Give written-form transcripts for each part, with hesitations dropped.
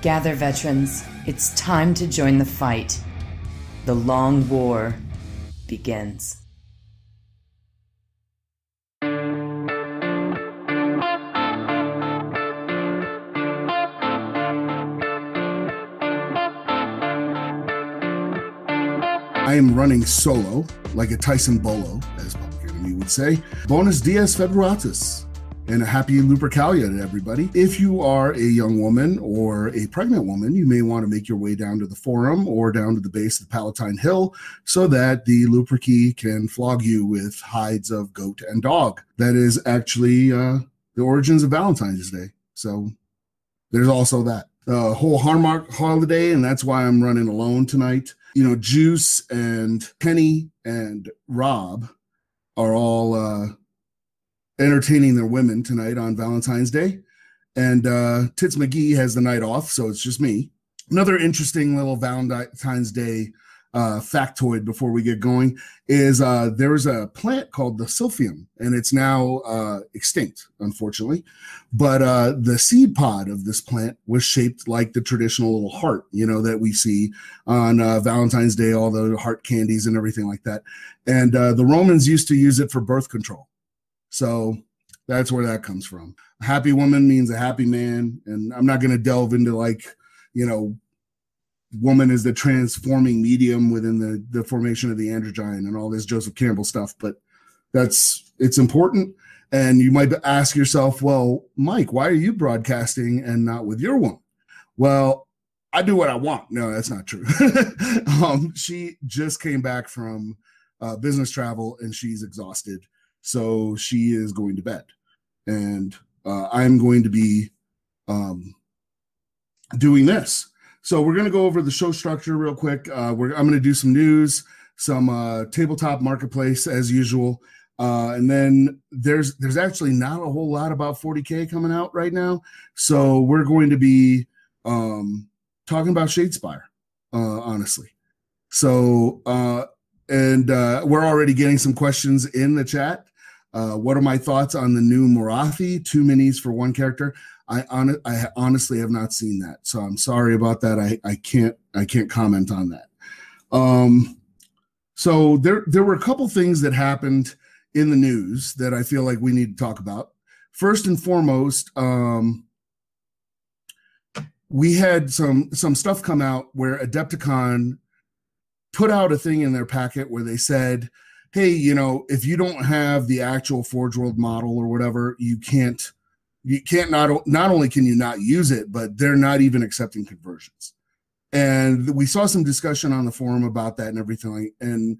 Gather, veterans. It's time to join the fight. The long war begins. I am running solo, like a Tyson Bolo, as Public Enemy would say. Bonus dias federatus, and a happy Lupercalia to everybody. If you are a young woman or a pregnant woman, you may want to make your way down to the forum or down to the base of the Palatine Hill so that the Luperci can flog you with hides of goat and dog. That is actually the origins of Valentine's Day. So there's also that. Whole Hallmark holiday, and that's why I'm running alone tonight. You know, Juice and Penny and Rob are all entertaining their women tonight on Valentine's Day. And Tits McGee has the night off, so it's just me. Another interesting little Valentine's Day factoid before we get going is there's a plant called the Silphium, and it's now extinct, unfortunately. But the seed pod of this plant was shaped like the traditional little heart, you know, that we see on Valentine's Day, all the heart candies and everything like that. And the Romans used to use it for birth control. So that's where that comes from. A happy woman means a happy man. And I'm not going to delve into, like, you know, woman is the transforming medium within the formation of the androgyne and all this Joseph Campbell stuff, but it's important. And you might ask yourself, well, Mike, why are you broadcasting and not with your woman? Well, I do what I want. No, that's not true. She just came back from business travel and she's exhausted. So she is going to bed. And I'm going to be doing this. So we're going to go over the show structure real quick. I'm going to do some news, some tabletop marketplace as usual. And then there's actually not a whole lot about 40K coming out right now. So we're going to be talking about Shadespire, honestly. So, we're already getting some questions in the chat. What are my thoughts on the new Morathi? 2 minis for 1 character. I honestly have not seen that, so I'm sorry about that. I can't comment on that. So there were a couple things that happened in the news that I feel like we need to talk about. First and foremost, we had some stuff come out where Adepticon put out a thing in their packet where they said, hey, you know, if you don't have the actual Forge World model or whatever, you can't not only can you not use it, but they're not even accepting conversions. And we saw some discussion on the forum about that and everything. And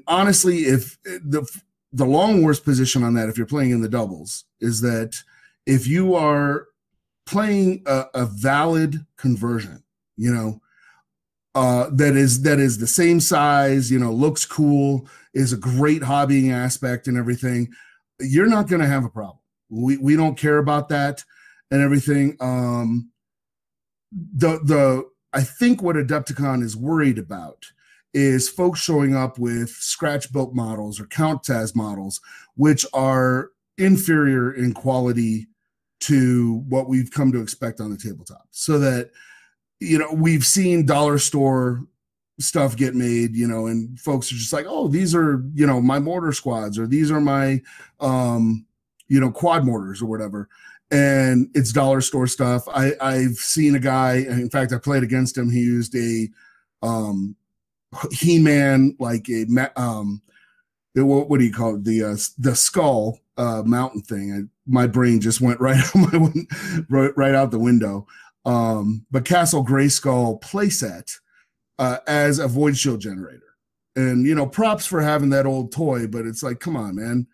honestly, if the Long War's position on that, if you're playing in the doubles, is that if you are playing a valid conversion, you know, that is the same size, you know, looks cool, is a great hobbying aspect and everything, you're not going to have a problem. We don't care about that and everything. I think what Adepticon is worried about is folks showing up with scratch built models or Countess models, which are inferior in quality to what we've come to expect on the tabletop. So that, you know, we've seen dollar store stuff get made, you know, and folks are just like, oh, these are, you know, my mortar squads, or these are my, you know, quad mortars or whatever. And it's dollar store stuff. I've seen a guy, in fact, I played against him. He used a He-Man, like a, what do you call it? The skull mountain thing. My brain just went right out the window. But Castle Grayskull playset as a void shield generator. And, you know, props for having that old toy, but it's like, come on, man.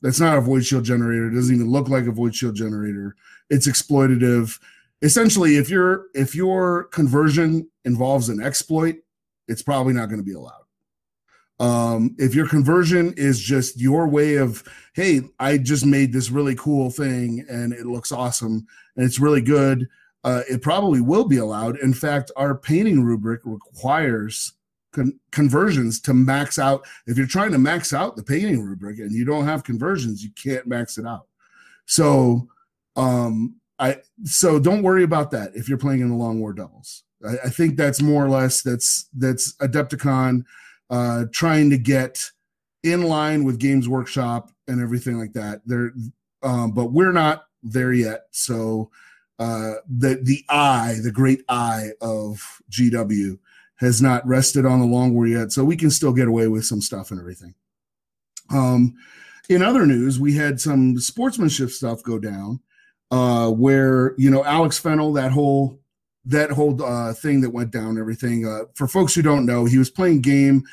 That's not a void shield generator. It doesn't even look like a void shield generator. It's exploitative. Essentially, if your conversion involves an exploit, it's probably not going to be allowed. If your conversion is just your way of, hey, I just made this really cool thing and it looks awesome and it's really good, it probably will be allowed. In fact, our painting rubric requires conversions to max out. If you're trying to max out the painting rubric and you don't have conversions, you can't max it out. So I So don't worry about that if you're playing in the Long War doubles. I think that's more or less that's Adepticon trying to get in line with Games Workshop and everything like that. But we're not there yet. So the great eye of GW has not rested on the Long War yet. So we can still get away with some stuff and everything. In other news, we had some sportsmanship stuff go down where, Alex Fennell, that whole thing that went down, everything. For folks who don't know, he was playing game.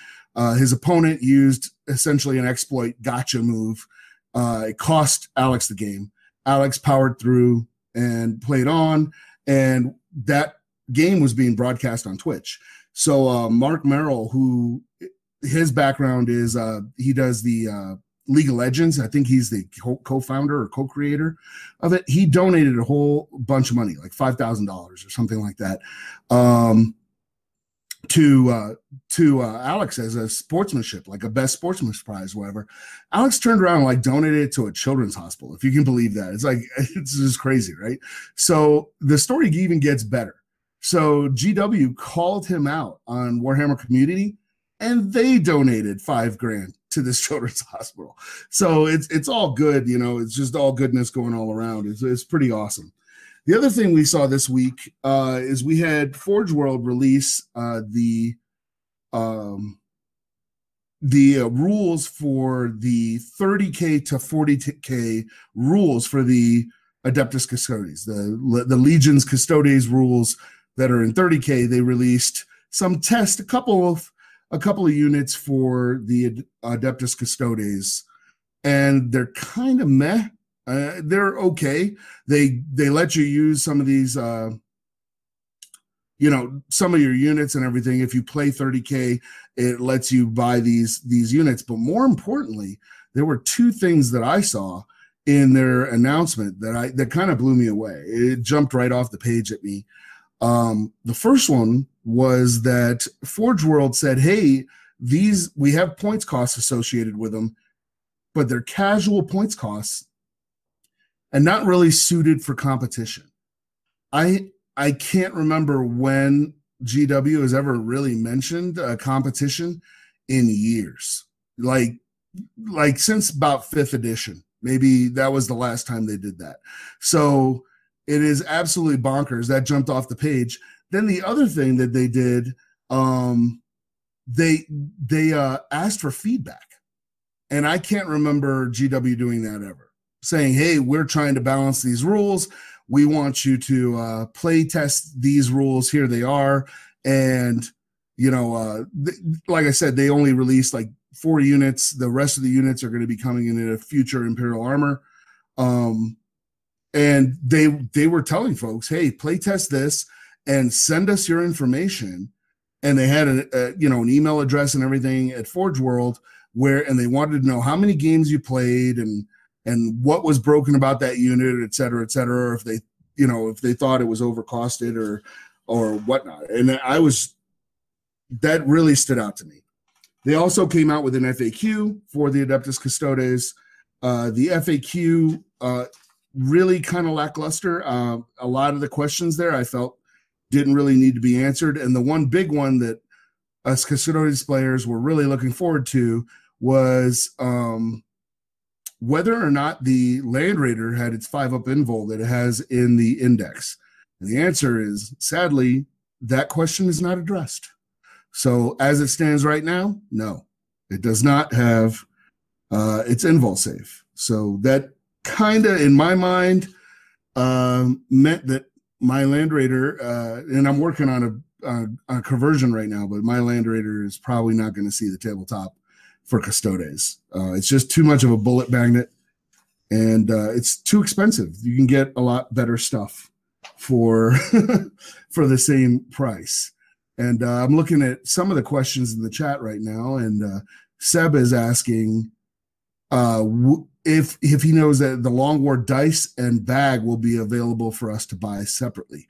His opponent used essentially an exploit gotcha move. It cost Alex the game. Alex powered through and played on, and that game was being broadcast on Twitch. So Mark Merrill, who his background is he does the League of Legends. I think he's the co-founder or co-creator of it. He donated a whole bunch of money, like $5,000 or something like that, to Alex as a sportsmanship, like a best sportsmanship prize, whatever. Alex turned around and like donated it to a children's hospital, if you can believe that. It's like, it's just crazy, right? So the story even gets better. So GW called him out on Warhammer Community, and they donated $5,000 to this children's hospital. So it's all good, it's just all goodness going all around. It's pretty awesome. The other thing we saw this week is we had Forge World release the rules for the 30K to 40K rules for the Adeptus Custodes, the Legion's Custodes rules that are in 30K. They released some test, a couple of units for the Adeptus Custodes, and they're kind of meh. They're okay. They let you use some of these, some of your units and everything. If you play 30K, it lets you buy these units. But more importantly, there were two things that I saw in their announcement that kind of blew me away. It jumped right off the page at me. The first one was that Forge World said, hey, we have points costs associated with them, but they're casual points costs and not really suited for competition. I can't remember when GW has ever really mentioned a competition in years, like since about 5th edition. Maybe that was the last time they did that. So it is absolutely bonkers. That jumped off the page. Then the other thing that they did, they asked for feedback, and I can't remember GW doing that ever, saying, hey, we're trying to balance these rules. We want you to play test these rules. Here they are. And, like I said, they only released like 4 units. The rest of the units are going to be coming in a future Imperial armor. And they were telling folks, hey, play test this and send us your information. And they had an email address and everything at Forge World and they wanted to know how many games you played and what was broken about that unit, et cetera, or if they thought it was overcosted or whatnot. And that really stood out to me. They also came out with an FAQ for the Adeptus Custodes. The FAQ really kind of lackluster. A lot of the questions there I felt didn't really need to be answered. And the one big one that us Custodes players were really looking forward to was whether or not the Land Raider had its 5-up invul that it has in the index. And the answer is, sadly, that question is not addressed. So as it stands right now, no, it does not have its invul save. So that kind of, in my mind, meant that my Land Raider, and I'm working on a conversion right now, but my Land Raider is probably not going to see the tabletop for Custodes. It's just too much of a bullet magnet, and it's too expensive. You can get a lot better stuff for for the same price. And I'm looking at some of the questions in the chat right now, and Seb is asking if he knows that the Long War dice and bag will be available for us to buy separately.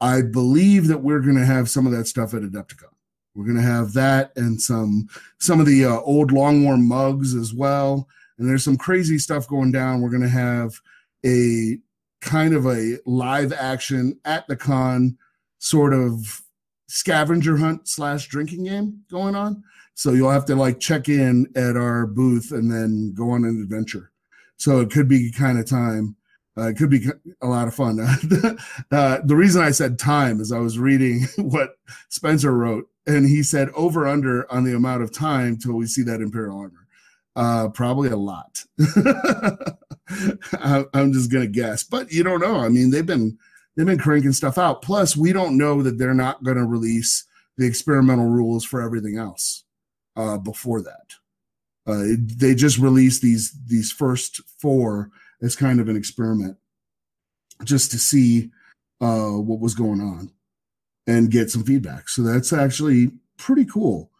I believe that we're going to have some of that stuff at Adepticon. We're going to have that and some of the old Long War mugs as well. And there's some crazy stuff going down. We're going to have a kind of a live action at the con sort of scavenger hunt / drinking game going on. So you'll have to like check in at our booth and then go on an adventure. So it could be kind of time. It could be a lot of fun. The reason I said time is I was reading what Spencer wrote, and he said over under on the amount of time till we see that Imperial armor. Probably a lot. I'm just gonna guess, but you don't know. I mean, they've been cranking stuff out. Plus, we don't know that they're not going to release the experimental rules for everything else before that. They just released these first 4 as kind of an experiment, just to see what was going on and get some feedback. So that's actually pretty cool.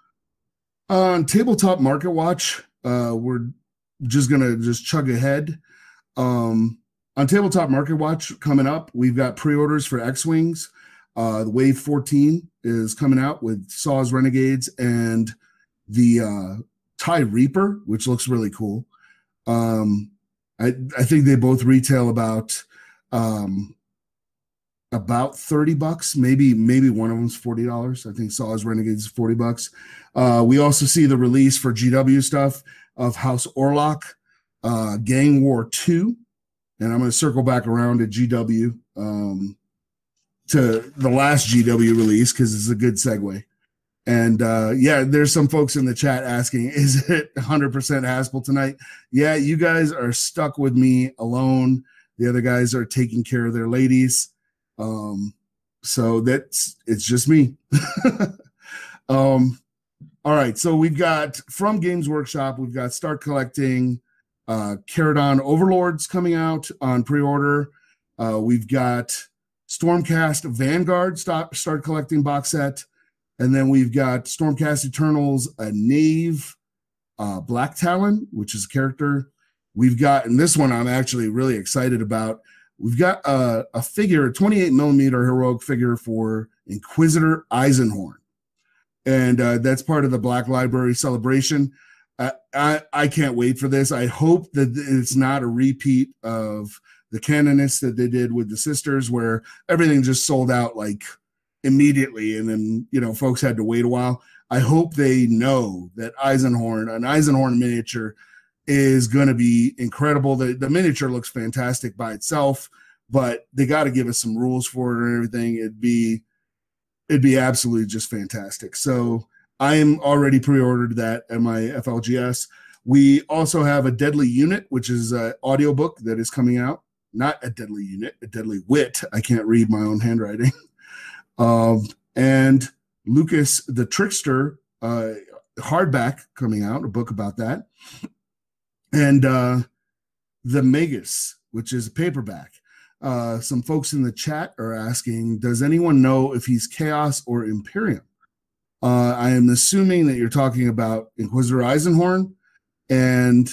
On Tabletop Market Watch, we're just gonna chug ahead. On Tabletop Market Watch coming up, we've got pre-orders for X-Wings. The Wave 14 is coming out with Saw's Renegades and the TIE Reaper, which looks really cool. I think they both retail about $30. Maybe one of them's $40. I think Saw's Renegades is $40. We also see the release for GW stuff of House Orlok, Gang War 2. And I'm going to circle back around to GW, to the last GW release, because it's a good segue. And yeah, there's some folks in the chat asking, is it 100% Haspil tonight? Yeah, you guys are stuck with me alone. The other guys are taking care of their ladies. So it's just me. All right, so we've got from Games Workshop, we've got Start Collecting, Caradon Overlords coming out on pre-order. We've got Stormcast Vanguard start collecting box set. And then we've got Stormcast Eternals, a Knave, Black Talon, which is a character. We've got, and this one I'm actually really excited about. We've got a figure, a 28 millimeter heroic figure for Inquisitor Eisenhorn. And that's part of the Black Library celebration. I can't wait for this. I hope that it's not a repeat of the Canonists that they did with the Sisters, where everything just sold out like immediately, and then folks had to wait a while. I hope they know that an Eisenhorn miniature is going to be incredible. The miniature looks fantastic by itself, but they got to give us some rules for it and everything. It'd be absolutely just fantastic. So I'm already pre-ordered that at my FLGS. We also have a Deadly Unit, which is an audiobook that is coming out. Not a Deadly Unit, a Deadly Wit. I can't read my own handwriting. And Lucas the Trickster hardback coming out, a book about that. And the Magus, which is a paperback. Some folks in the chat are asking, does anyone know if he's Chaos or Imperium? I am assuming that you're talking about Inquisitor Eisenhorn, and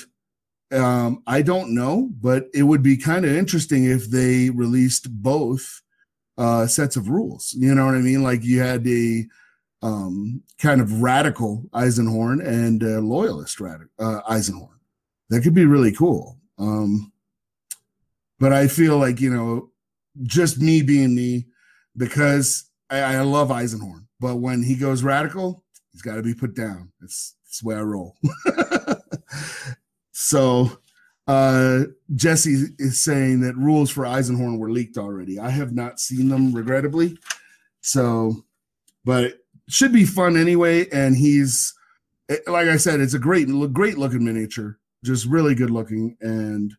I don't know, but it would be kind of interesting if they released both sets of rules. You know what I mean? Like you had the kind of radical Eisenhorn and loyalist Eisenhorn. That could be really cool. But I feel like, just me being me, because I love Eisenhorn. But when he goes radical, he's got to be put down. That's the way I roll. So Jesse is saying that rules for Eisenhorn were leaked already. I have not seen them, regrettably. So, but it should be fun anyway. And he's, like I said, it's a great looking miniature, just really good looking. And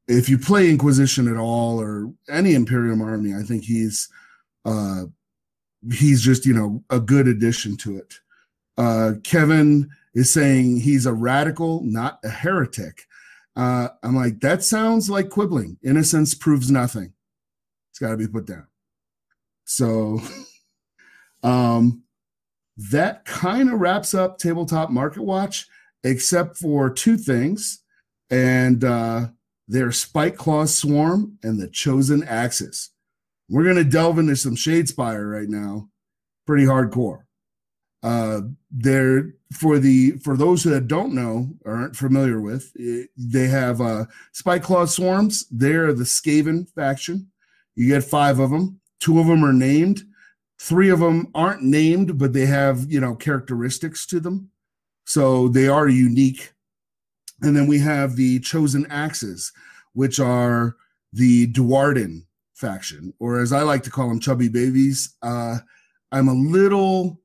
if you play Inquisition at all or any Imperium army, I think he's just, a good addition to it. Kevin is saying he's a radical, not a heretic. I'm like, that sounds like quibbling. Innocence proves nothing. It's got to be put down. So that kind of wraps up Tabletop Market Watch, except for two things. And they're Spike Claw's Swarm and the Chosen Axis. We're going to delve into some Shadespire right now. Pretty hardcore. They're for those that don't know or aren't familiar with, they have Spike Claw Swarms. They're the Skaven faction. You get 5 of them. 2 of them are named. 3 of them aren't named, but they have, characteristics to them. So they are unique. And then we have the Chosen Axes, which are the Duarden faction, or as I like to call them, chubby babies. I'm a little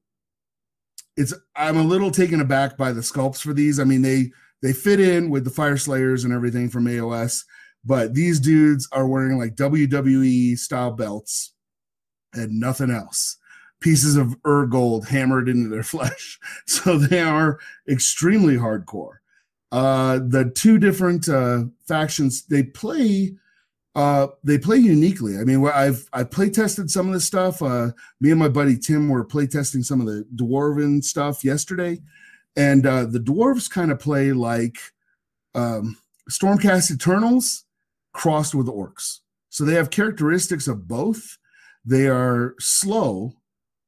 taken aback by the sculpts for these. I mean, they fit in with the Fire Slayers and everything from AOS, but these dudes are wearing like WWE style belts and nothing else. Pieces of gold hammered into their flesh. So they are extremely hardcore. The 2 different factions, they play uniquely. I mean, I play tested some of this stuff. Me and my buddy Tim were play testing some of the Dwarven stuff yesterday, and the dwarves kind of play like Stormcast Eternals crossed with orcs. So they have characteristics of both. They are slow,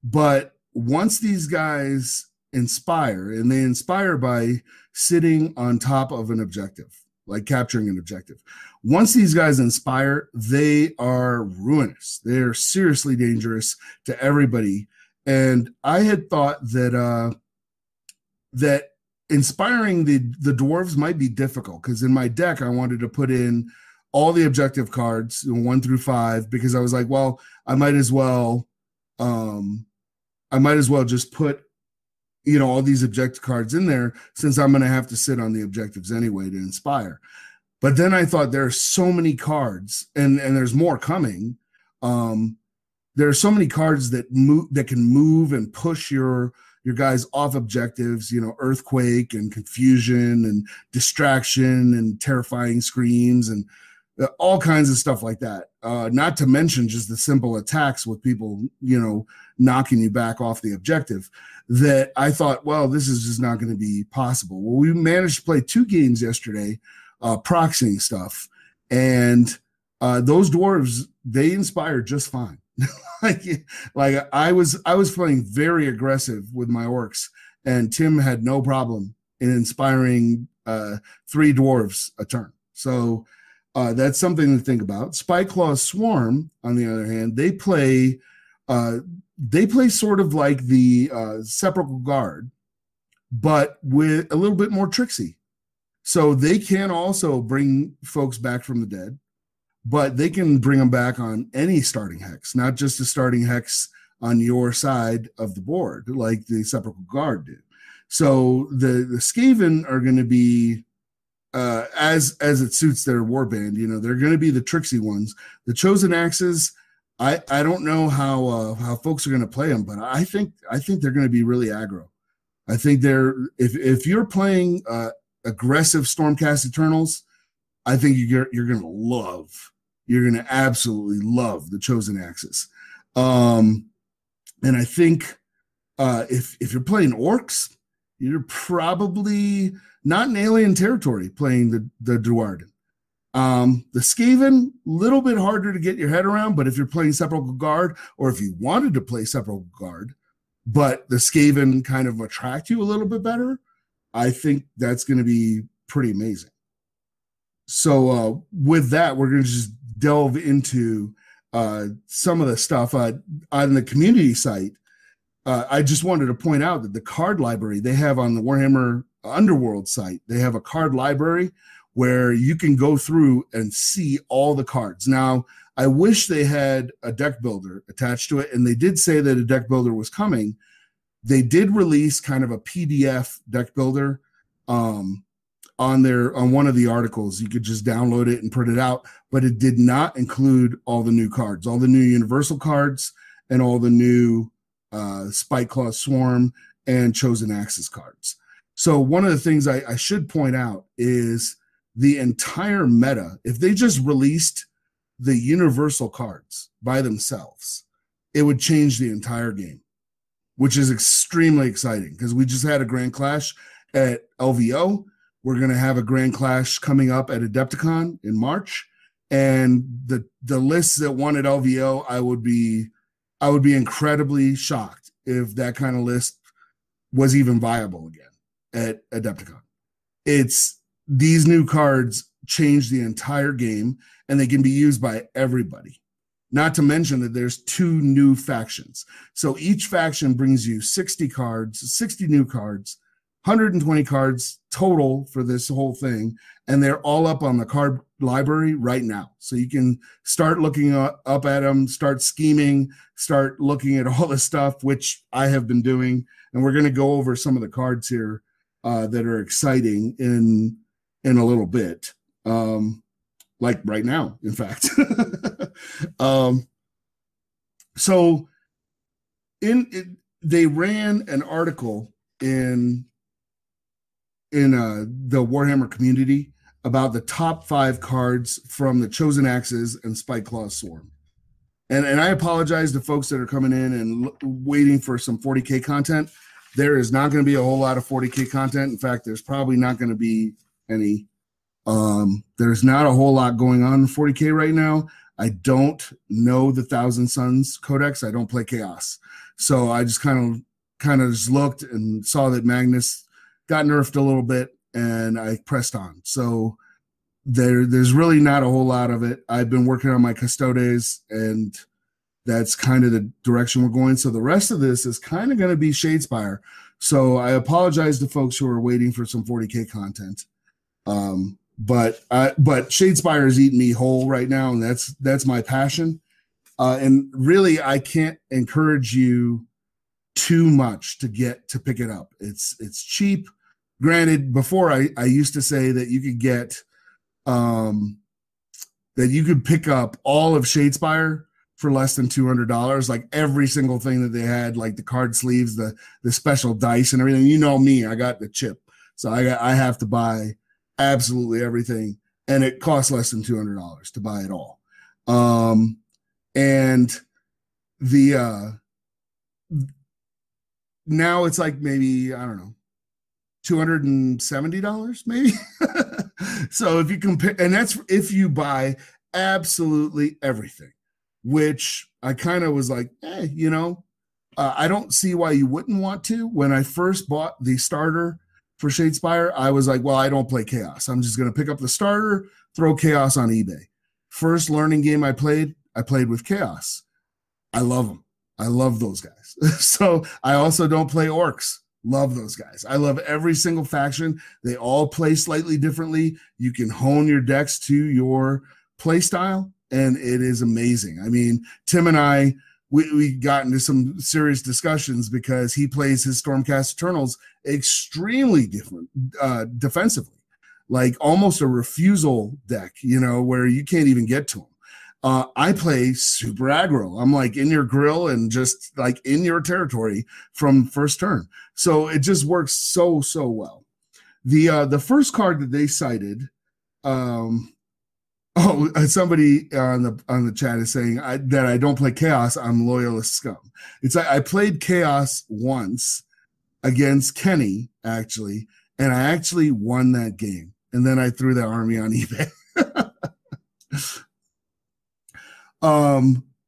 but once these guys inspire, and they inspire by sitting on top of an objective, like capturing an objective. Once these guys inspire, they are ruinous. They're seriously dangerous to everybody. And I had thought that that inspiring the dwarves might be difficult, because in my deck I wanted to put in all the objective cards, 1 through 5, because I was like, well, I might as well just put all these objective cards in there, since I'm going to have to sit on the objectives anyway to inspire. But then I thought there are so many cards, and there's more coming. There are so many cards that can move and push your guys off objectives, earthquake and confusion and distraction and terrifying screams and all kinds of stuff like that. Not to mention just the simple attacks with people, knocking you back off the objective, that I thought, well, this is just not going to be possible. Well, we managed to play 2 games yesterday, proxying stuff, and those dwarves, they inspired just fine. like I was playing very aggressive with my orcs, and Tim had no problem in inspiring 3 dwarves a turn. So that's something to think about. Spike Claw Swarm, on the other hand, they play sort of like the Sepulchral Guard, but with a little bit more tricksy. So they can also bring folks back from the dead, but they can bring them back on any starting hex, not just a starting hex on your side of the board, like the Sepulchral Guard did. So the Skaven are going to be, as it suits their warband, they're going to be the tricksy ones. The Chosen Axes, I don't know how folks are going to play them, but I think they're going to be really aggro. I think if you're playing aggressive Stormcast Eternals, I think you're going to absolutely love the Chosen Axes. And I think if you're playing orcs, you're probably not in alien territory playing the Duarden. The Skaven, a little bit harder to get your head around, but if you're playing Sepulchral Guard, or if you wanted to play Sepulchral Guard, but the Skaven kind of attract you a little bit better, I think that's going to be pretty amazing. So with that, we're going to just delve into some of the stuff on the community site. I just wanted to point out that the card library they have on the Warhammer Underworld site, they have a card library where you can go through and see all the cards. Now, I wish they had a deck builder attached to it, and they did say that a deck builder was coming. They did release kind of a PDF deck builder on one of the articles. You could just download it and print it out, but it did not include all the new cards, all the new Universal cards, and all the new Spike Claw Swarm and Chosen Axes cards. So one of the things I should point out is the entire meta, if they just released the Universal cards by themselves, it would change the entire game, which is extremely exciting because we just had a Grand Clash at LVO. We're going to have a Grand Clash coming up at Adepticon in March. And the lists that won at LVO, I would be incredibly shocked if that kind of list was even viable again at Adepticon. These new cards change the entire game, and they can be used by everybody. Not to mention that there's 2 new factions. So each faction brings you 60 cards, 60 new cards, 120 cards total for this whole thing. And they're all up on the card library right now. So you can start looking up at them, start scheming, start looking at all the stuff, which I have been doing. And we're going to go over some of the cards here that are exciting in a little bit. Like right now, in fact. So they ran an article in the Warhammer community about the top 5 cards from the Chosen Axes and Spike Claw's Swarm. And I apologize to folks that are coming in and waiting for some 40K content. There is not going to be a whole lot of 40K content. In fact, there's probably not going to be any. There's not a whole lot going on in 40K right now. I don't know the Thousand Suns Codex. I don't play Chaos. So I just kind of just looked and saw that Magnus got nerfed a little bit, and I pressed on. So there's really not a whole lot of it. I've been working on my Custodes, and that's kind of the direction we're going. So the rest of this is kind of going to be Shadespire. So I apologize to folks who are waiting for some 40K content. But Shadespire is eating me whole right now, and that's my passion. And really, I can't encourage you too much to pick it up. It's cheap. Granted, before I used to say that you could get that you could pick up all of Shadespire for less than $200, like every single thing that they had, like the card sleeves, the special dice and everything. You know me, I got the chip, so I have to buy absolutely everything, and it costs less than $200 to buy it all. And the now it's like maybe, I don't know, $270 maybe. So if you compare, and that's if you buy absolutely everything, which I kind of was like, hey, I don't see why you wouldn't want to. When I first bought the starter for Shadespire, I was like, well, I don't play Chaos. I'm just going to pick up the starter, throw Chaos on eBay. First learning game I played with Chaos. I love them. I love those guys. So I also don't play Orcs. Love those guys. I love every single faction. They all play slightly differently. You can hone your decks to your play style, and it is amazing. I mean, Tim and I, we got into some serious discussions because he plays his Stormcast Eternals extremely different defensively, like almost a refusal deck, where you can't even get to him. I play super aggro. I'm like in your grill and just like in your territory from first turn. So it just works so well. The first card that they cited, somebody on the chat is saying that I don't play Chaos. I'm loyalist scum. It's like I played Chaos once against Kenny, actually, and I actually won that game. And then I threw that army on eBay.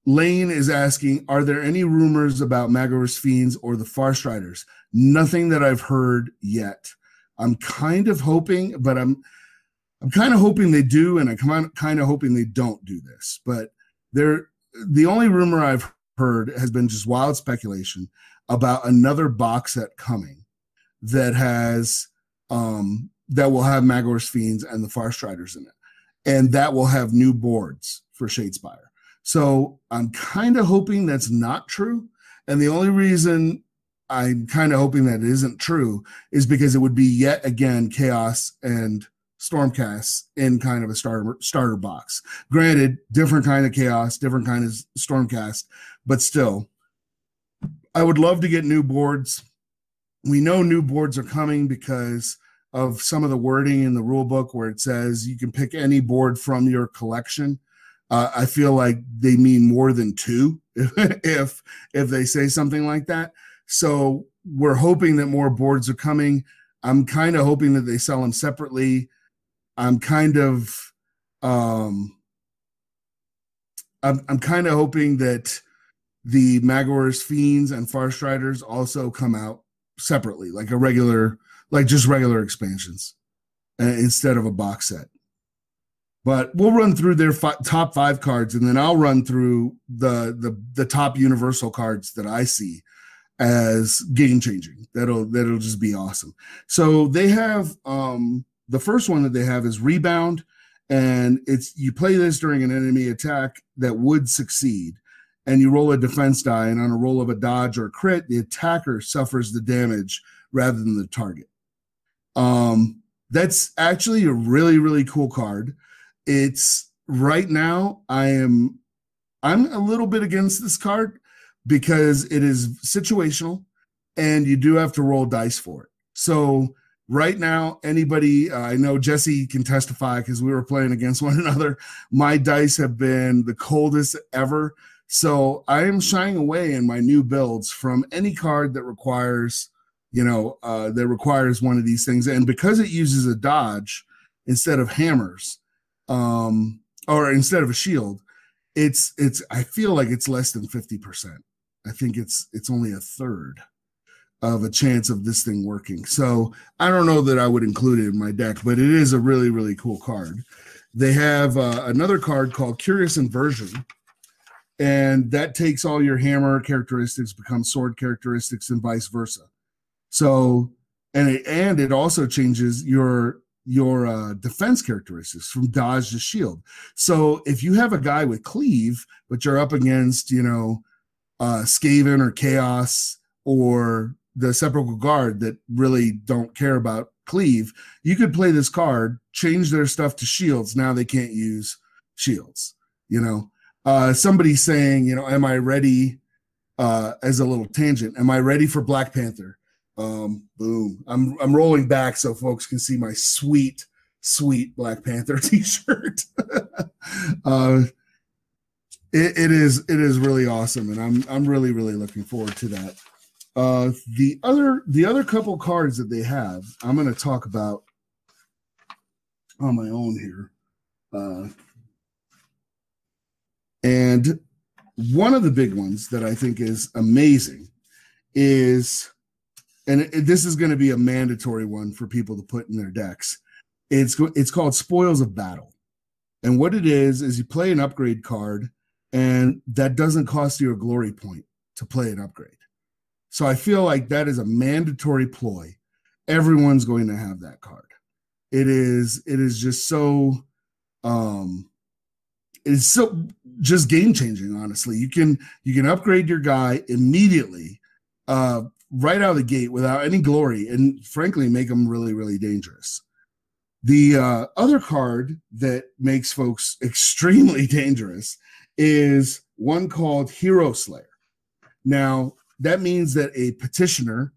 Lane is asking, are there any rumors about Magor's Fiends or the Farstriders? Nothing that I've heard yet. I'm kind of hoping, but I'm kind of hoping they do, and I'm kind of hoping they don't do this. But the only rumor I've heard has been just wild speculation about another box set coming that has that will have Magor's Fiends and the Farstriders in it, and that will have new boards for Shadespire. So I'm kind of hoping that's not true. And the only reason I'm kind of hoping that it isn't true is because it would be yet again Chaos and Stormcast in kind of a starter box. Granted, different kind of Chaos, different kind of Stormcast, but still, I would love to get new boards. We know new boards are coming because of some of the wording in the rule book where it says you can pick any board from your collection. I feel like they mean more than 2 if they say something like that. So we're hoping that more boards are coming. I'm kind of hoping that they sell them separately. I'm kind of hoping that the Magor's Fiends and Farstriders also come out separately, like a regular, like just regular expansions instead of a box set. But we'll run through their top 5 cards, and then I'll run through the top universal cards that I see as game changing. That'll just be awesome. So they have the first one that they have is Rebound, and it's you play this during an enemy attack that would succeed, and you roll a defense die, and on a roll of a dodge or crit, the attacker suffers the damage rather than the target. That's actually a really, really cool card. It's right now I'm a little bit against this card because it is situational and you do have to roll dice for it. So right now, anybody, I know Jesse can testify because we were playing against one another. My dice have been the coldest ever. So I am shying away in my new builds from any card that requires, that requires one of these things. And because it uses a dodge instead of hammers, or instead of a shield, I feel like it's less than 50%. I think it's only a third of a chance of this thing working. So I don't know that I would include it in my deck, but it is a really, really cool card. They have another card called Curious Inversion, and that takes all your hammer characteristics, becomes sword characteristics, and vice versa. So, and it also changes your defense characteristics from dodge to shield. So if you have a guy with cleave, but you're up against, Skaven or Chaos or the Sepulchral Guard that really don't care about cleave, you could play this card, change their stuff to shields. Now they can't use shields. Somebody's saying, am I ready, as a little tangent, am I ready for Black Panther? Boom. I'm rolling back so folks can see my sweet Black Panther t-shirt. It is really awesome, and I'm really, really looking forward to that. The other couple cards that they have, I'm going to talk about on my own here. And one of the big ones that I think is amazing is, and this is going to be a mandatory one for people to put in their decks. It's called Spoils of Battle. And what it is you play an upgrade card, and that doesn't cost you a glory point to play an upgrade. So I feel like that is a mandatory ploy. Everyone's going to have that card. It is just so it's so just game changing, honestly. You can upgrade your guy immediately, right out of the gate without any glory, and frankly make them really, really dangerous. The other card that makes folks extremely dangerous is one called Hero Slayer. Now, that means that a petitioner,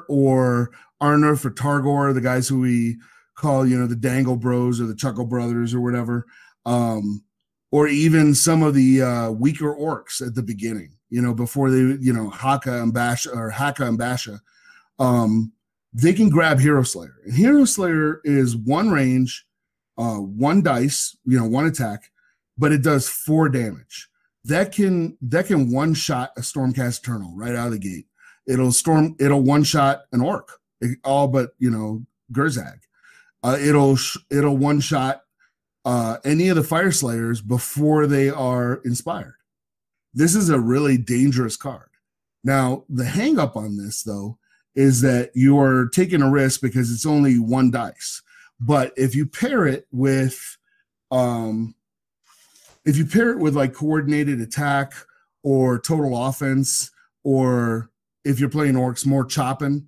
or Arnulf or Targor, the guys who we call, the Dangle Bros or the Chuckle Brothers or whatever, or even some of the weaker orcs at the beginning, before they, Haka and Basha, they can grab Hero Slayer. And Hero Slayer is one range, one dice, one attack, but it does 4 damage. That can one-shot a Stormcast Eternal right out of the gate. It'll one-shot an orc, all but, Gurzag. It'll one-shot any of the Fire Slayers before they are inspired. This is a really dangerous card. Now, the hang-up on this, though, is that you're taking a risk because it's only 1 dice. But if you pair it with like coordinated attack or total offense, or if you're playing orcs, more chopping,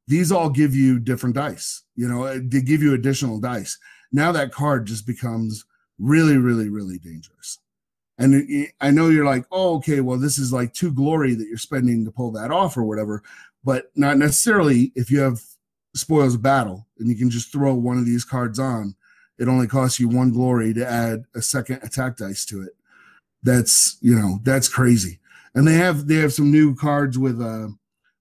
these all give you different dice. They give you additional dice. Now that card just becomes really, really, really dangerous. And I know you're like, oh, okay, well, this is like 2 glory that you're spending to pull that off or whatever, but not necessarily. If you have Spoils of Battle and you can just throw one of these cards on, it only costs you 1 glory to add a second attack dice to it. That's crazy. And they have some new cards with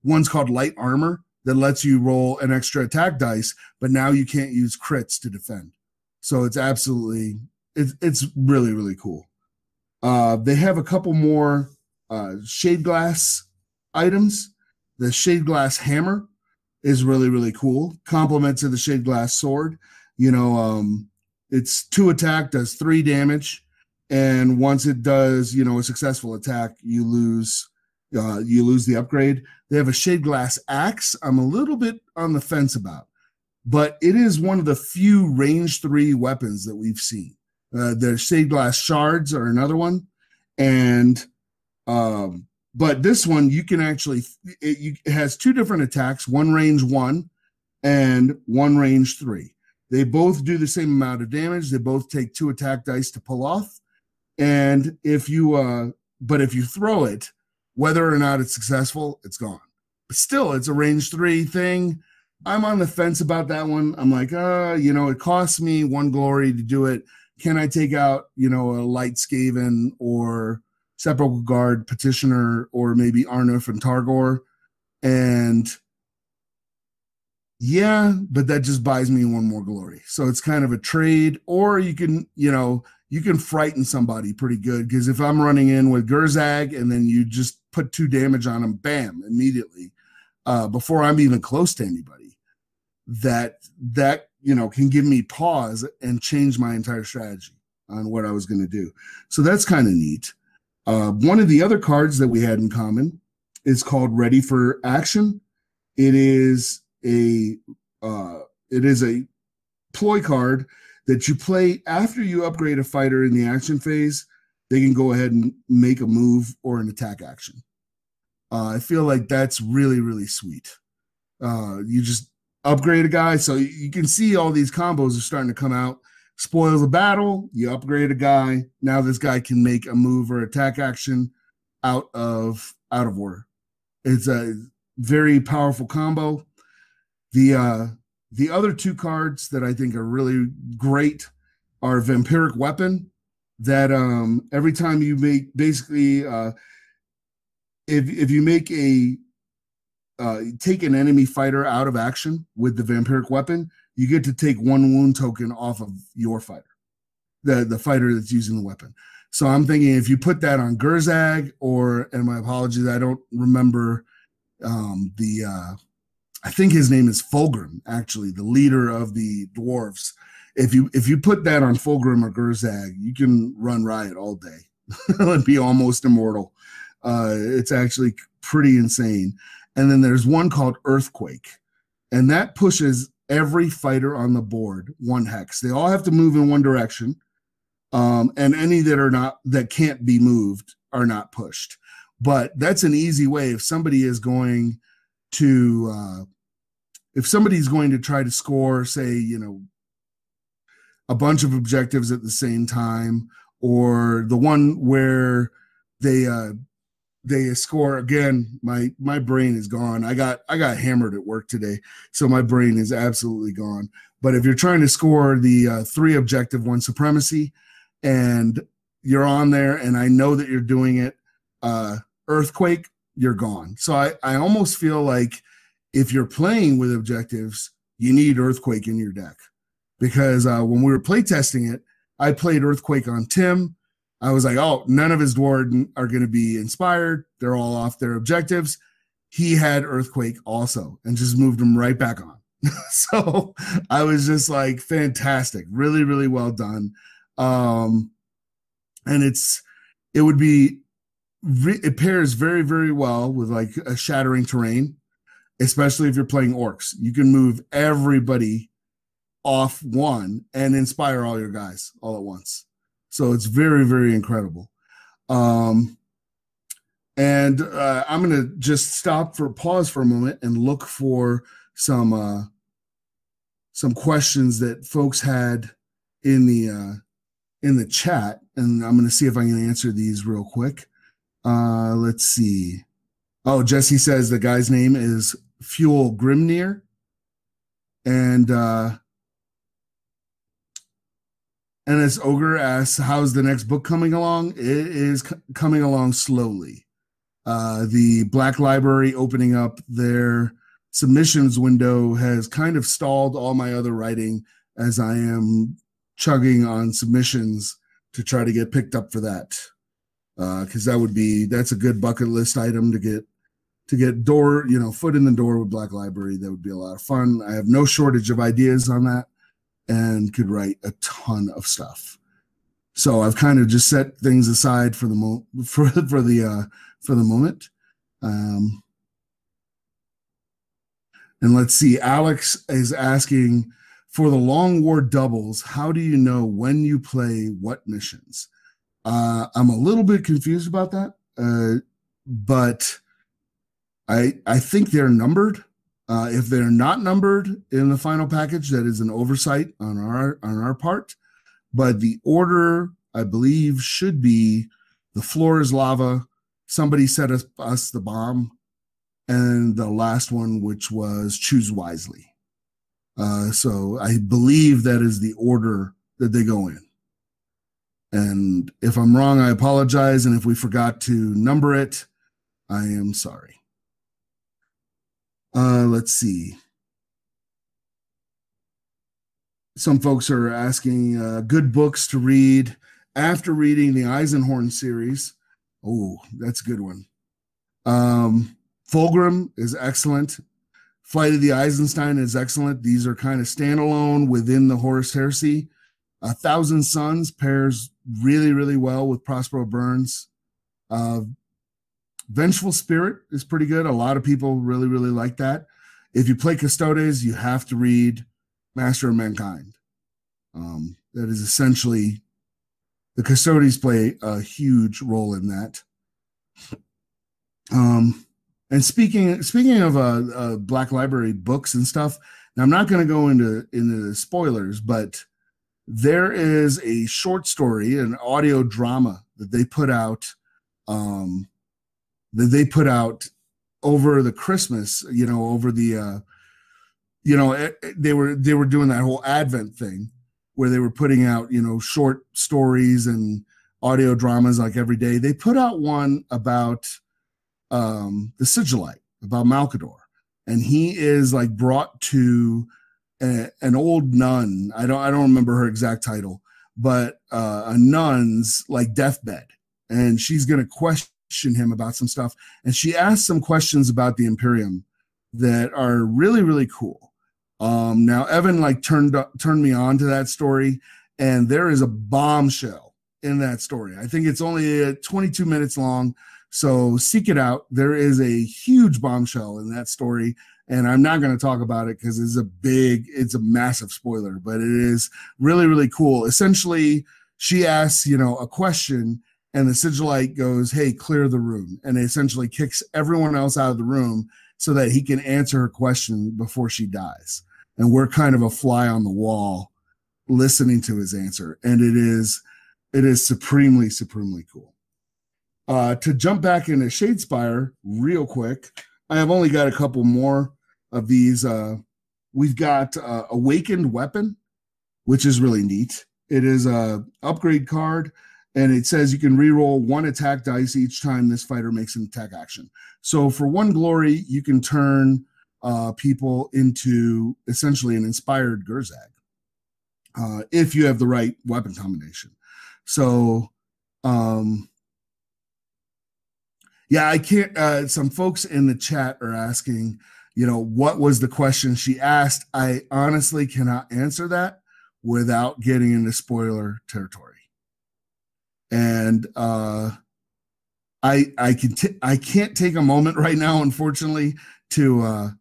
one's called Light Armor that lets you roll an extra attack dice, but now you can't use crits to defend. So it's really, really cool. They have a couple more shade glass items. The shade glass hammer is really, really cool. Complement to the shade glass sword. It's 2 attack, does 3 damage. And once it does, a successful attack, you lose the upgrade. They have a shade glass axe. I'm a little bit on the fence about, but it is one of the few range 3 weapons that we've seen. The shade glass shards are another one. And, but this one, you can actually, it has 2 different attacks, one range 1 and one range 3. They both do the same amount of damage. They both take 2 attack dice to pull off. And if you throw it, whether or not it's successful, it's gone. But still, it's a range 3 thing. I'm on the fence about that one. I'm like, it costs me 1 glory to do it. Can I take out, a light Skaven or Sepulchral Guard Petitioner or maybe Arnulf and Targor? And yeah, but that just buys me 1 more glory. So it's kind of a trade, or you can frighten somebody pretty good, because if I'm running in with Gurzag and then you just put 2 damage on them, bam, immediately, before I'm even close to anybody, that can give me pause and change my entire strategy on what I was going to do. So that's kind of neat. One of the other cards that we had in common is called Ready for Action. It is a ploy card that you play after you upgrade a fighter in the action phase. They can go ahead and make a move or an attack action. I feel like that's really, really sweet. You just upgrade a guy. So you can see all these combos are starting to come out. Spoils a battle, you upgrade a guy. Now this guy can make a move or attack action out of order. It's a very powerful combo. The other 2 cards that I think are really great are Vampiric Weapon, that every time you make, basically, if you make take an enemy fighter out of action with the Vampiric Weapon, you get to take 1 wound token off of your fighter, the fighter that's using the weapon. So I'm thinking if you put that on Gurzag, and my apologies, I don't remember I think his name is Fulgrim, actually, the leader of the dwarves. If you put that on Fulgrim or Gurzag, you can run riot all day and be almost immortal. It's actually pretty insane. And then there's one called Earthquake, and that pushes every fighter on the board 1 hex. They all have to move in one direction, and any that can't be moved are not pushed. But that's an easy way if somebody's going to try to score, say, a bunch of objectives at the same time, or the one where they score again. My brain is gone. I got hammered at work today, so my brain is absolutely gone. But if you're trying to score the 3 objective 1 supremacy, and you're on there, and I know that you're doing it, Earthquake, you're gone. So I almost feel like if you're playing with objectives, you need Earthquake in your deck, because when we were playtesting it, I played Earthquake on Tim. I was like, oh, none of his dwarves are going to be inspired. They're all off their objectives. He had Earthquake also and just moved him right back on. So I was just like, fantastic. Really, really well done. And it pairs very, very well with like a Shattering Terrain, especially if you're playing orcs. You can move everybody off 1 and inspire all your guys all at once. So it's very, very incredible. And I'm going to just pause for a moment and look for some questions that folks had in the chat, and I'm going to see if I can answer these real quick. Let's see. Oh, Jesse says the guy's name is Fuel Grimnir, and as Ogre asks, how's the next book coming along? It is coming along slowly. The Black Library opening up their submissions window has kind of stalled all my other writing, as I am chugging on submissions to try to get picked up for that. because that's a good bucket list item to get foot in the door with Black Library. That would be a lot of fun. I have no shortage of ideas on that and could write a ton of stuff. So I've kind of just set things aside for the moment. And let's see, Alex is asking, for the Long War doubles, how do you know when you play what missions? I'm a little bit confused about that, but I think they're numbered. If they're not numbered in the final package, that is an oversight on our part. But the order, I believe, should be the floor is lava, somebody set us the bomb, and the last one, which was choose wisely. So I believe that is the order that they go in. And if I'm wrong, I apologize. And if we forgot to number it, I am sorry. Let's see. Some folks are asking good books to read after reading the Eisenhorn series. Oh, that's a good one. Fulgrim is excellent. Flight of the Eisenstein is excellent. These are kind of standalone within the Horus Heresy. 1,000 Suns pairs really, really well with Prospero Burns. Vengeful Spirit is pretty good. A lot of people really, really like that. If you play Custodes, you have to read Master of Mankind. That is essentially, the Custodes play a huge role in that. And speaking of Black Library books and stuff, now I'm not going to go into the spoilers, but there is a short story, an audio drama that they put out over the Christmas, over the they were doing that whole Advent thing where they were putting out, short stories and audio dramas like every day. They put out one about the Sigillite, about Malkador, and he is like brought to an old nun. I don't remember her exact title, but a nun's like deathbed, and she's going to question him about some stuff. And she asks some questions about the Imperium that are really, really cool. Now Evan turned me on to that story, and there is a bombshell in that story. I think it's only 22 minutes long, so seek it out. There is a huge bombshell in that story, and I'm not going to talk about it because it's a massive spoiler, but it is really, really cool. Essentially, she asks, a question, and the Sigillite goes, "Hey, clear the room," and it essentially kicks everyone else out of the room so that he can answer her question before she dies. And we're kind of a fly on the wall listening to his answer. And it is supremely, supremely cool. To jump back into Shadespire real quick, I have only got a couple more of these. We've got Awakened Weapon, which is really neat. It is a upgrade card, and it says you can reroll 1 attack dice each time this fighter makes an attack action. So for 1 glory, you can turn people into essentially an inspired Gurzag if you have the right weapon combination. So, I can't. Some folks in the chat are asking, what was the question she asked? I honestly cannot answer that without getting into spoiler territory. And I can't take a moment right now, unfortunately, to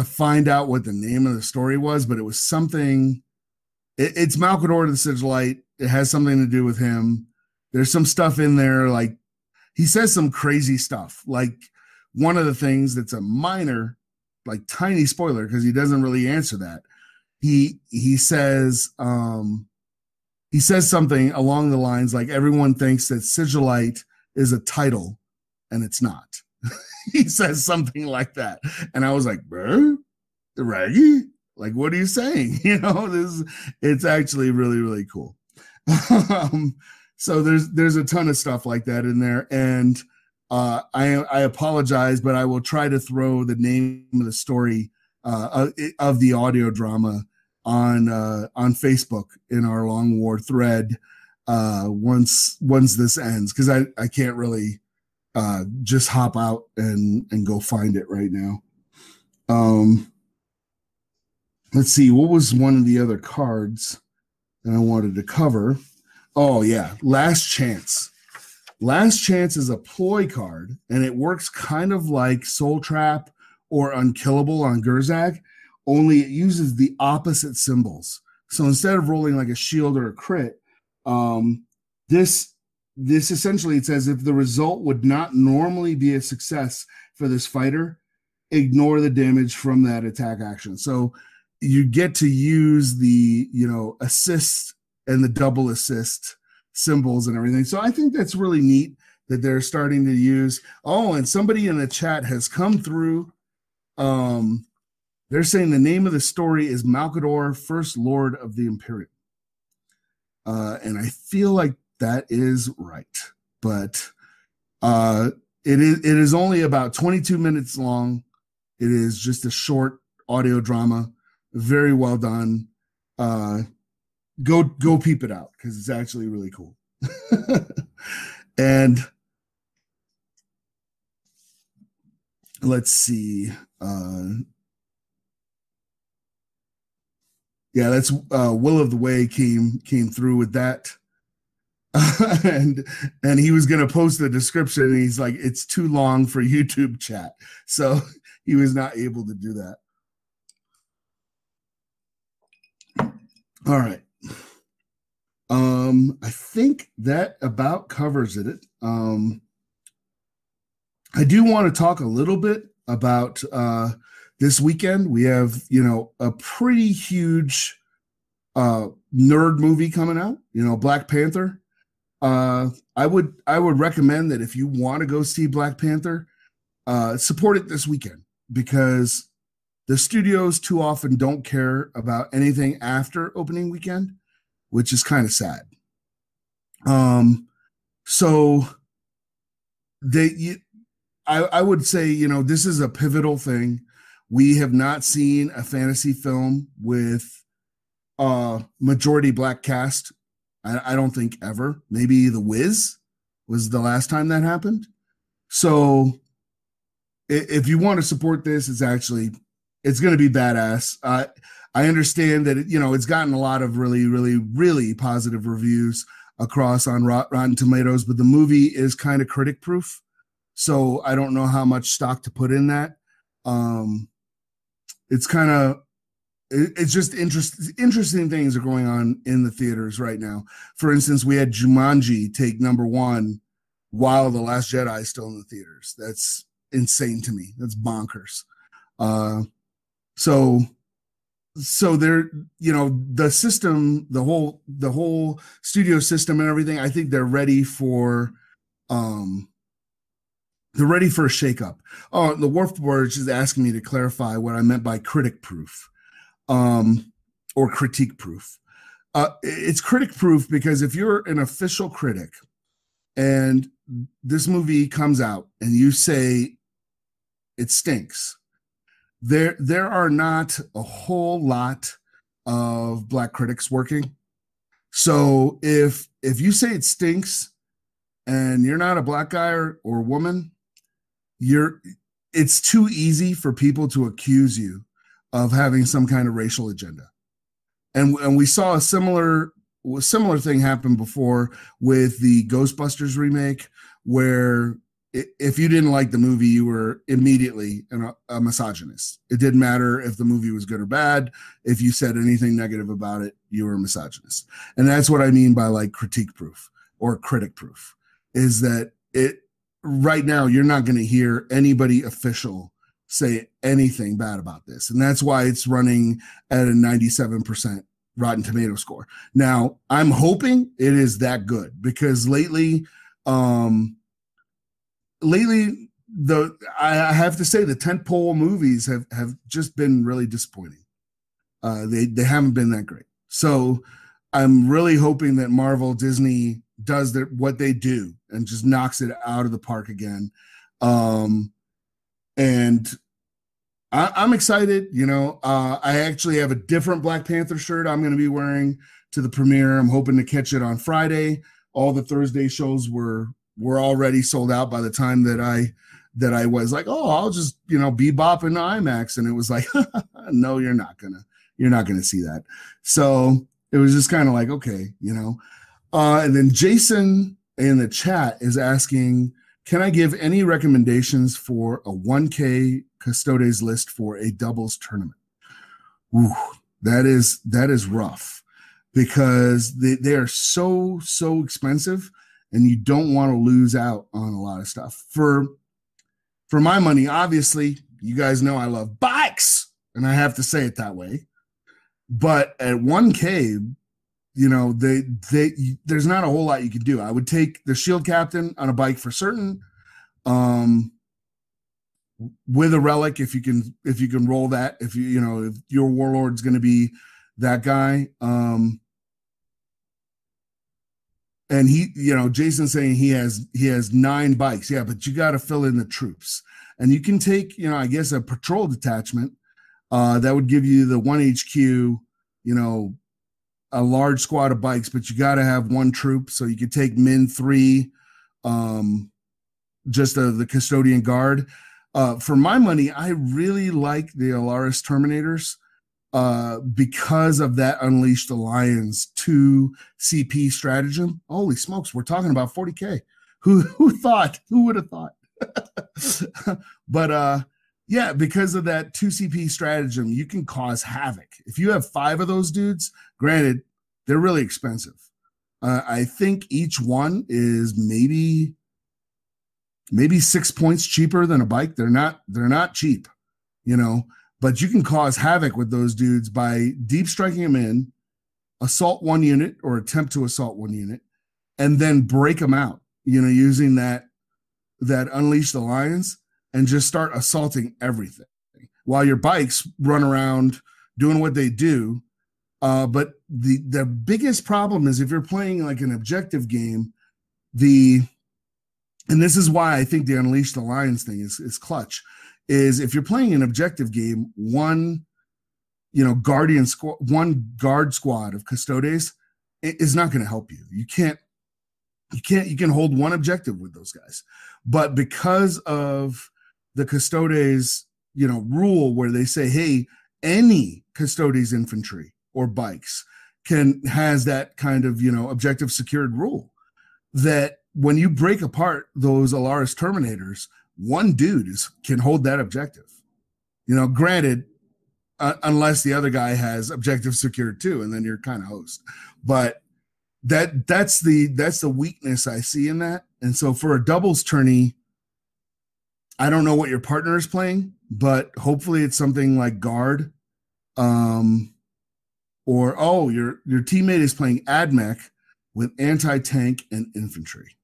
find out what the name of the story was, but it was something. It's Malkador the Sigillite. It has something to do with him. There's some stuff in there, like he says some crazy stuff. Like one of the things that's a minor, like tiny spoiler, because he doesn't really answer that. He says something along the lines like everyone thinks that Sigillite is a title, and it's not. He says something like that. And I was like, bro, the Raggy? Like, what are you saying? It's actually really, really cool. So there's a ton of stuff like that in there. And I apologize, but I will try to throw the name of the story of the audio drama on Facebook in our Long War thread. once this ends, because I can't really just hop out and go find it right now. Let's see, what was one of the other cards that I wanted to cover? Oh yeah, Last Chance. Last Chance is a ploy card, and it works kind of like Soul Trap or Unkillable on Gurzag, only it uses the opposite symbols. So instead of rolling like a shield or a crit, this essentially, it says if the result would not normally be a success for this fighter, ignore the damage from that attack action. So you get to use the, assist and the double assist symbols and everything. So I think that's really neat that they're starting to use. Oh, and somebody in the chat has come through. They're saying the name of the story is Malkador, First Lord of the Imperium. And I feel like that is right. But it is only about 22 minutes long. It is just a short audio drama. Very well done. Go peep it out, because it's actually really cool. And let's see. Yeah, that's Will of the Way came through with that. and he was going to post the description, and he's like, it's too long for YouTube chat. So he was not able to do that. All right. I think that about covers it. I do want to talk a little bit about this weekend. We have, a pretty huge nerd movie coming out, Black Panther. I would recommend that if you want to go see Black Panther, support it this weekend, because the studios too often don't care about anything after opening weekend, which is kind of sad. So I would say, this is a pivotal thing. We have not seen a fantasy film with majority black cast. I don't think ever. Maybe The Wiz was the last time that happened. So if you want to support this, it's going to be badass. I understand that it's gotten a lot of really, really, really positive reviews across on Rotten Tomatoes, but the movie is kind of critic proof. So I don't know how much stock to put in that. It's just interesting things are going on in the theaters right now. For instance, we had Jumanji take number 1 while The Last Jedi is still in the theaters. That's insane to me. That's bonkers. So they're, the system, the whole studio system and everything, I think they're ready for a shakeup. Oh, the Wharf Board is asking me to clarify what I meant by critic proof, or critique proof. It's critic proof because if you're an official critic and this movie comes out and you say it stinks, there are not a whole lot of black critics working. So if you say it stinks and you're not a black guy or woman, it's too easy for people to accuse you of having some kind of racial agenda. And we saw a similar thing happen before with the Ghostbusters remake, where if you didn't like the movie, you were immediately a misogynist. It didn't matter if the movie was good or bad. If you said anything negative about it, you were a misogynist. And that's what I mean by like critique proof or critic proof, is that right now you're not going to hear anybody official say anything bad about this. And that's why it's running at a 97% Rotten Tomato score. Now, I'm hoping it is that good, because lately, I have to say the tentpole movies have just been really disappointing. They haven't been that great. So I'm really hoping that Marvel, Disney does what they do and just knocks it out of the park again. And I'm excited. I actually have a different Black Panther shirt I'm going to be wearing to the premiere. I'm hoping to catch it on Friday. All the Thursday shows were already sold out by the time that I was like, oh, I'll just, bebop in IMAX. And it was like, no, you're not gonna see that. So it was just kind of like, okay, and then Jason in the chat is asking, can I give any recommendations for a 1K Custodes list for a doubles tournament? Ooh, that is rough, because they are so expensive, and you don't want to lose out on a lot of stuff. For my money, obviously, you guys know I love bikes, and I have to say it that way. But at 1K, there's not a whole lot you can do. I would take the Shield Captain on a bike for certain, with a relic if you can roll that. If if your Warlord's going to be that guy, and Jason's saying he has 9 bikes. Yeah, but you got to fill in the troops, and you can take I guess a patrol detachment. That would give you the 1 HQ, a large squad of bikes, but you got to have 1 troop. So you could take Min 3, just the Custodian Guard. For my money, I really like the Alaris Terminators because of that Unleash the Lions 2 CP stratagem. Holy smokes, we're talking about 40K. Who thought? Who would have thought? But yeah, because of that 2 CP stratagem, you can cause havoc. If you have 5 of those dudes, granted, they're really expensive. I think each one is maybe 6 points cheaper than a bike. They're not cheap, but you can cause havoc with those dudes by deep striking them in, assault 1 unit or attempt to assault 1 unit, and then break them out, using that Unleash the Lions, and just start assaulting everything while your bikes run around doing what they do. But the biggest problem is if you're playing like an objective game, and this is why I think the Unleash the Lions thing is clutch, is if you're playing an objective game, one guard squad of Custodes is not going to help you. You can hold 1 objective with those guys. But because of the Custodes, rule where they say, hey, any Custodes infantry or bikes has that kind of, objective secured rule, that when you break apart those Alaris Terminators, 1 dude can hold that objective. Granted, unless the other guy has objective secured too, and then you're kind of host. But that's the weakness I see in that. And so for a doubles tourney, I don't know what your partner is playing, but hopefully it's something like guard, or your teammate is playing AdMech with anti-tank and infantry.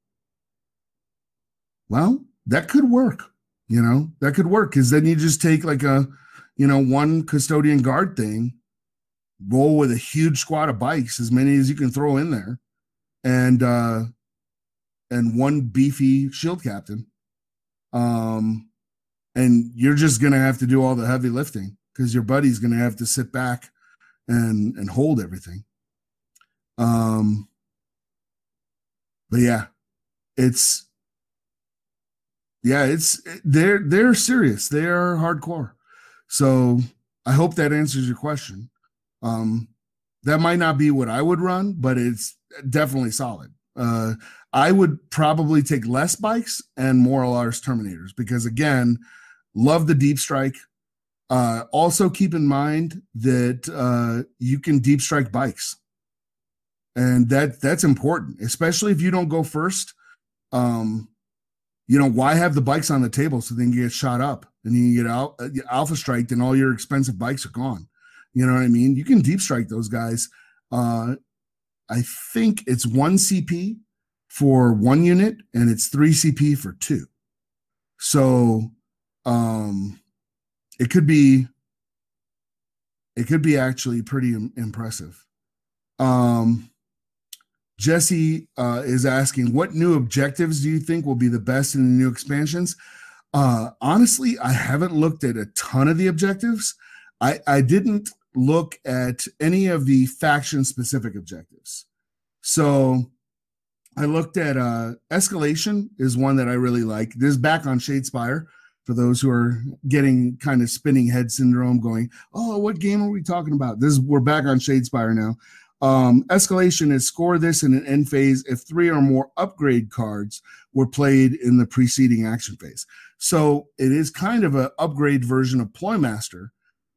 Well, that could work. That could work, because then you just take like a 1 Custodian Guard thing, roll with a huge squad of bikes, as many as you can throw in there, and 1 beefy Shield Captain. And you're just going to have to do all the heavy lifting, because your buddy's going to have to sit back and hold everything. But yeah, they're serious. They are hardcore. So I hope that answers your question. That might not be what I would run, but it's definitely solid. I would probably take less bikes and more Alaris Terminators, because again, love the deep strike. Also keep in mind that you can deep strike bikes, and that's important, especially if you don't go first. Why have the bikes on the table so then you get shot up and you get alpha striked and all your expensive bikes are gone? You know what I mean? You can deep strike those guys. I think it's 1 CP for 1 unit, and it's 3 CP for 2. So it could be actually pretty impressive. Jesse is asking, what new objectives do you think will be the best in the new expansions? Honestly, I haven't looked at a ton of the objectives. I didn't look at any of the faction-specific objectives. So I looked at Escalation is one that I really like. This is back on Shadespire for those who are getting kind of spinning head syndrome going, oh, what game are we talking about? We're back on Shadespire now. Escalation is score this in an end phase if 3 or more upgrade cards were played in the preceding action phase. So it is kind of an upgrade version of Ploymaster,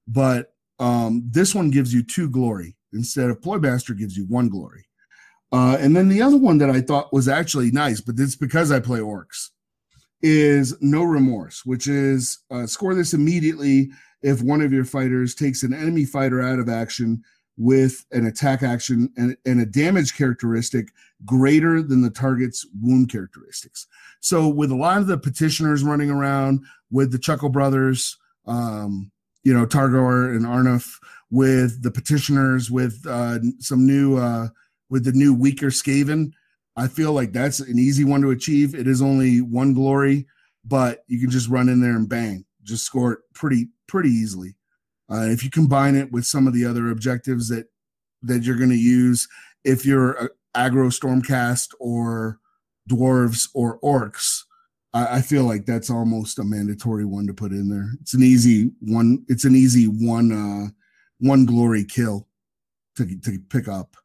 but this one gives you 2 glory instead of Ploymaster gives you 1 glory. And then the other one that I thought was actually nice, but it's because I play orcs, is No Remorse, which is score this immediately if one of your fighters takes an enemy fighter out of action with an attack action and a damage characteristic greater than the target's wound characteristics. So with a lot of the petitioners running around, with the Chuckle Brothers, Targor and Arnulf, with the petitioners, with some new, with the new weaker Skaven, I feel like that's an easy one to achieve. It is only 1 glory, but you can just run in there and bang, just score it pretty easily. If you combine it with some of the other objectives that you're going to use, if you're aggro Stormcast or dwarves or orcs, I feel like that's almost a mandatory one to put in there. It's an easy one. It's an easy one glory kill to pick up.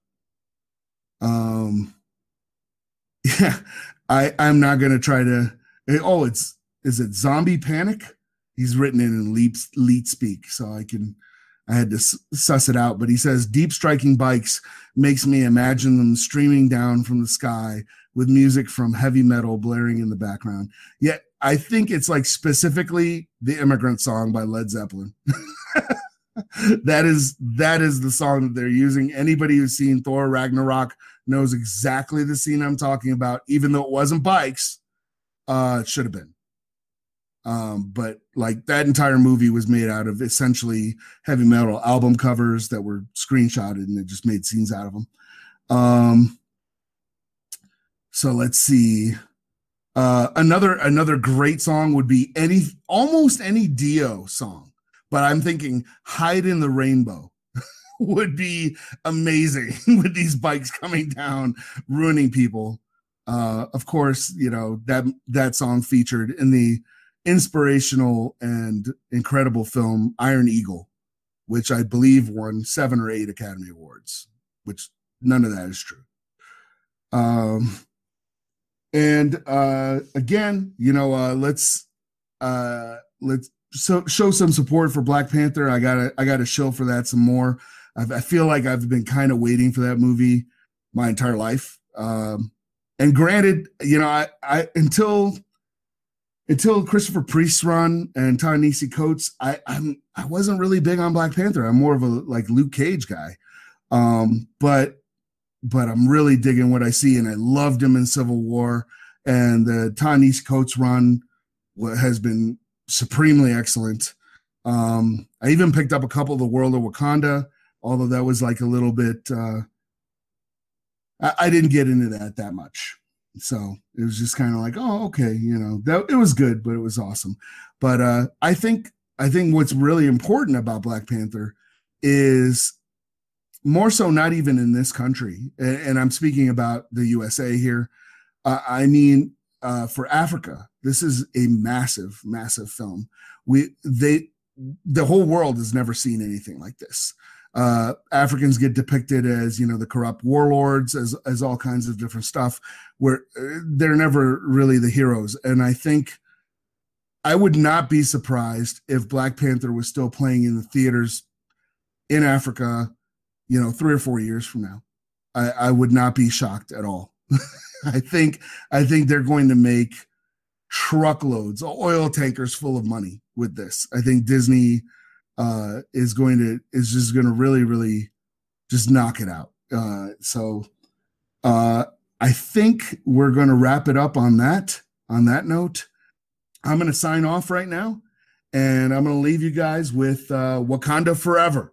Yeah, I'm not going to try to. Is it Zombie Panic? He's written it in leet speak, so I had to suss it out. But he says, deep striking bikes makes me imagine them streaming down from the sky with music from heavy metal blaring in the background. Yeah, I think it's like specifically the Immigrant Song by Led Zeppelin. That is the song that they're using. Anybody who's seen Thor Ragnarok knows exactly the scene I'm talking about, even though it wasn't bikes. It should have been. But like that entire movie was made out of essentially heavy metal album covers that were screenshotted, and it just made scenes out of them. So let's see. Another great song would be almost any Dio song, but I'm thinking Hide in the Rainbow would be amazing with these bikes coming down, ruining people. Of course, that song featured in the inspirational and incredible film Iron Eagle, which I believe won 7 or 8 Academy Awards, which none of that is true. Again, let's show some support for Black Panther. I gotta shill for that some more. I feel like I've been kind of waiting for that movie my entire life. And granted, I until Christopher Priest's run and Ta-Nehisi Coates, I wasn't really big on Black Panther. I'm more of a like Luke Cage guy. But I'm really digging what I see, and I loved him in Civil War, and the Ta-Nehisi Coates run has been supremely excellent. I even picked up a couple of the World of Wakanda, although that was like a little bit I didn't get into that much. So it was just kind of like, oh, okay, that it was good, but it was awesome. But I think what's really important about Black Panther is more so not even in this country, and I'm speaking about the USA here. For Africa, this is a massive, massive film. The whole world has never seen anything like this. Africans get depicted as, the corrupt warlords, as all kinds of different stuff, where they're never really the heroes. And I think I would not be surprised if Black Panther was still playing in the theaters in Africa, 3 or 4 years from now. I would not be shocked at all. I think they're going to make truckloads, oil tankers full of money with this. I think Disney is just going to really, really just knock it out. So I think we're going to wrap it up on that note. I'm going to sign off right now, and I'm going to leave you guys with Wakanda Forever.